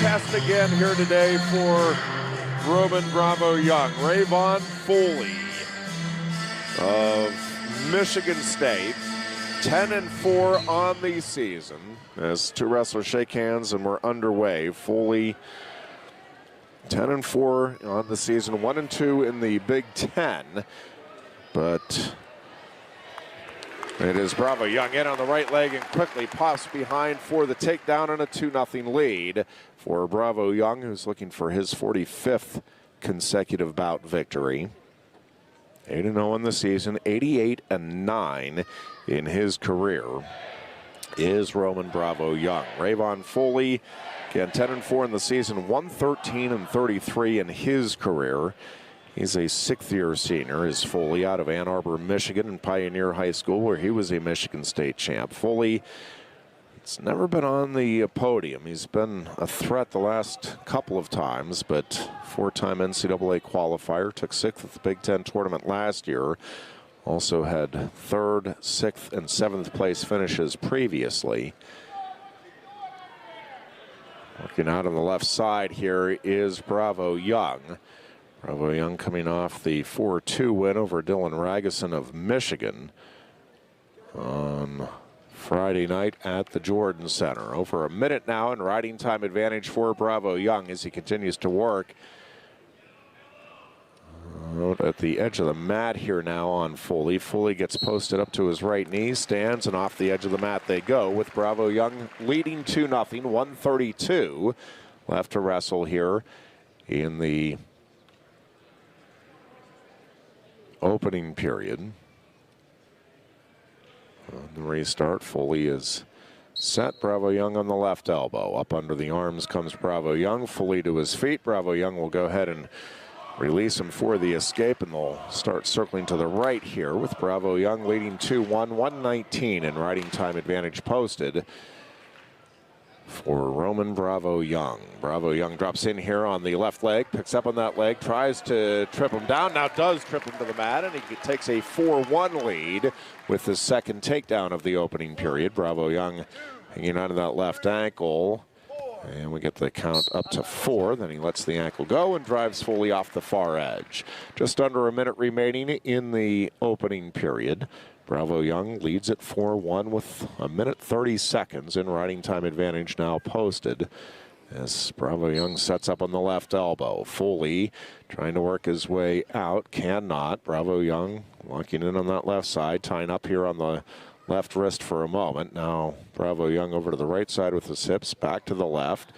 test again here today for Roman Bravo Young. Rayvon Foley of Michigan State, 10-4 on the season. As two wrestlers shake hands and we're underway. Foley 10-4 on the season, 1-2 in the Big Ten. But it is Bravo Young in on the right leg and quickly pops behind for the takedown and a 2-0 lead for Bravo Young, who's looking for his 45th consecutive bout victory. 8-0 in the season, 88-9 in his career is Roman Bravo Young. Rayvon Foley, again, 10-4 in the season, 113-33 in his career. He's a sixth-year senior, is Foley, out of Ann Arbor, Michigan, and Pioneer High School, where he was a Michigan State champ. Foley, it's never been on the podium. He's been a threat the last couple of times, but four-time NCAA qualifier, took sixth at the Big Ten tournament last year. Also had third, sixth, and seventh place finishes previously. Working out on the left side here is Bravo Young. Bravo Young coming off the 4-2 win over Dylan Ragusin of Michigan on Friday night at the Jordan Center. Over a minute now in riding time advantage for Bravo Young as he continues to work out at the edge of the mat here now on Foley. Foley gets posted up to his right knee, stands, and off the edge of the mat they go, with Bravo Young leading 2-0, 1:32 left to wrestle here in the opening period. On the restart, Foley is set. Bravo Young on the left elbow. Up under the arms comes Bravo Young. Foley to his feet. Bravo Young will go ahead and release him for the escape, and they'll start circling to the right here with Bravo Young leading 2-1, 1:19 in riding time advantage posted for Roman Bravo Young. Bravo Young drops in here on the left leg, picks up on that leg, tries to trip him down, now does trip him to the mat, and he takes a 4-1 lead with the second takedown of the opening period. Bravo Young hanging on to that left ankle, and we get the count up to 4. Then he lets the ankle go and drives Foley off the far edge. Just under a minute remaining in the opening period. Bravo Young leads at 4-1 with a minute 30 seconds in riding time advantage now posted. As Bravo Young sets up on the left elbow. Foley trying to work his way out, cannot. Bravo Young locking in on that left side, tying up here on the left wrist for a moment. Now Bravo Young over to the right side with his hips, back to the left.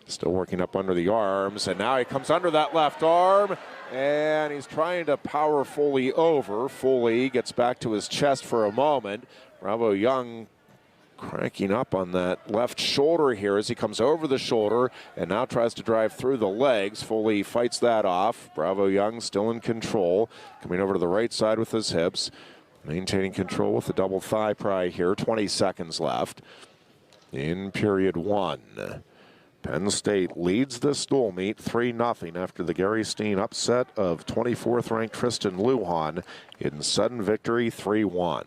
Still working up under the arms, and now he comes under that left arm, and he's trying to power Foley over. Foley gets back to his chest for a moment. Bravo Young cranking up on that left shoulder here as he comes over the shoulder and now tries to drive through the legs. Foley fights that off. Bravo Young still in control, coming over to the right side with his hips, maintaining control with the double thigh pry here. 20 seconds left in period 1. Penn State leads this dual meet 3-0 after the Gary Steen upset of 24th ranked Tristan Lujan in sudden victory 3-1.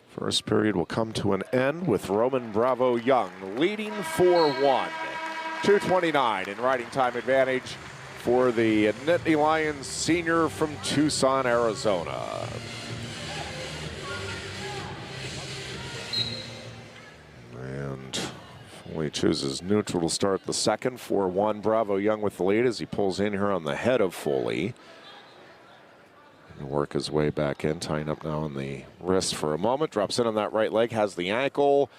First period will come to an end with Roman Bravo Young leading 4-1. 2:29 in riding time advantage for the Nittany Lions senior from Tucson, Arizona. And Foley chooses neutral to start the second. 4-1, Bravo Young with the lead as he pulls in here on the head of Foley. And work his way back in, tying up now on the wrist for a moment. Drops in on that right leg, has the ankle,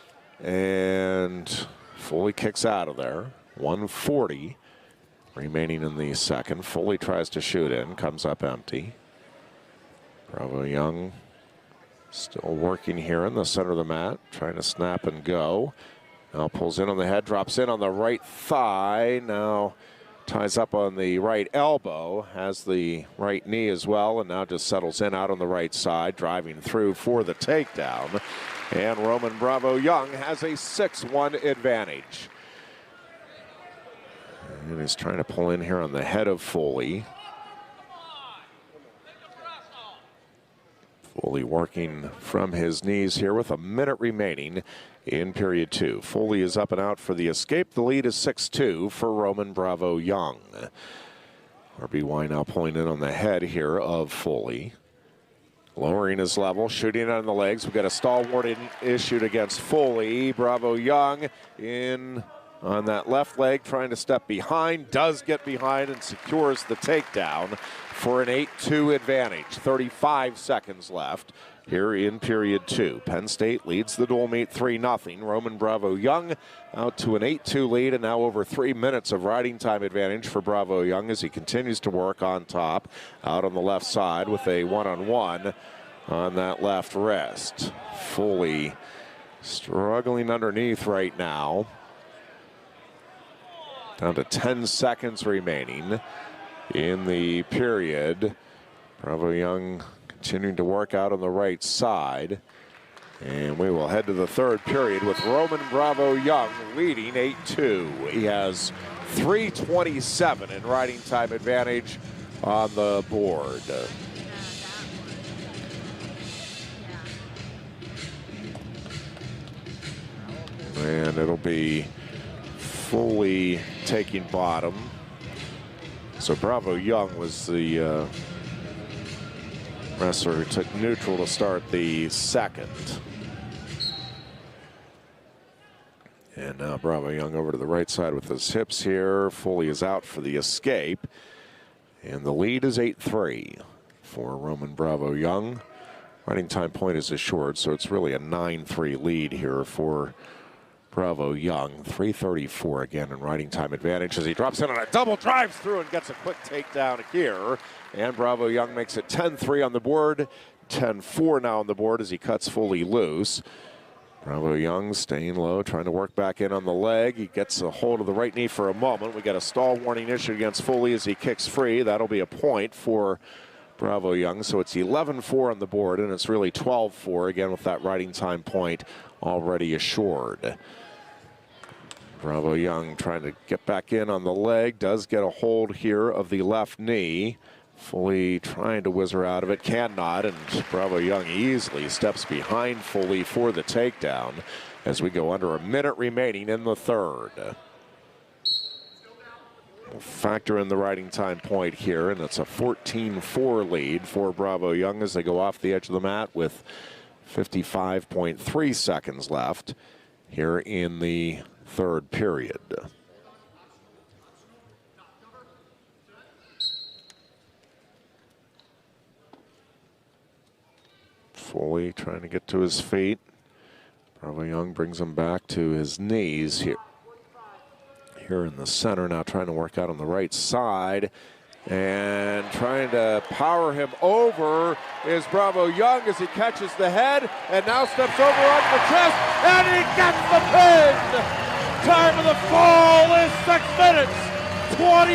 and Foley kicks out of there. 1:40 remaining in the second. Foley tries to shoot in, comes up empty. Bravo Young still working here in the center of the mat, trying to snap and go. Now pulls in on the head, drops in on the right thigh. Now ties up on the right elbow, has the right knee as well, and now just settles in out on the right side, driving through for the takedown. And Roman Bravo Young has a 6-1 advantage. And he's trying to pull in here on the head of Foley. Foley working from his knees here with a minute remaining in period 2. Foley is up and out for the escape. The lead is 6-2 for Roman Bravo Young. RBY now pulling in on the head here of Foley. Lowering his level, shooting on the legs. We've got a stall warning issued against Foley. Bravo Young in on that left leg, trying to step behind. Does get behind and secures the takedown for an 8-2 advantage. 35 seconds left here in period 2. Penn State leads the dual meet 3-0. Roman Bravo Young out to an 8-2 lead, and now over 3 minutes of riding time advantage for Bravo Young as he continues to work on top, out on the left side with a one-on-one on that left wrist. Foley struggling underneath right now. Down to 10 seconds remaining in the period. Bravo Young continuing to work out on the right side. And we will head to the third period with Roman Bravo Young leading 8-2. He has 3:27 in riding time advantage on the board. And it'll be Foley taking bottom. So Bravo Young was the wrestler who took neutral to start the second. And now Bravo Young over to the right side with his hips here. Foley is out for the escape. And the lead is 8-3 for Roman Bravo Young. Riding time point is assured, so it's really a 9-3 lead here for Bravo Young. 3:34 again in riding time advantage as he drops in on a double drives through and gets a quick takedown here. And Bravo Young makes it 10-3 on the board. 10-4 now on the board as he cuts Foley loose. Bravo Young staying low, trying to work back in on the leg. He gets a hold of the right knee for a moment. We got a stall warning issued against Foley as he kicks free. That'll be a point for Bravo Young. So it's 11-4 on the board, and it's really 12-4 again with that riding time point already assured. Bravo Young trying to get back in on the leg. Does get a hold here of the left knee. Foley trying to whizzer out of it, cannot, and Bravo Young easily steps behind Foley for the takedown as we go under a minute remaining in the third. We'll factor in the riding time point here, and it's a 14-4 lead for Bravo Young as they go off the edge of the mat with 55.3 seconds left here in the third period. Foley trying to get to his feet. Bravo Young brings him back to his knees here in the center, now trying to work out on the right side. And trying to power him over is Bravo Young as he catches the head and now steps over on the chest, and he gets the pin! Time of the fall is 6 minutes, 20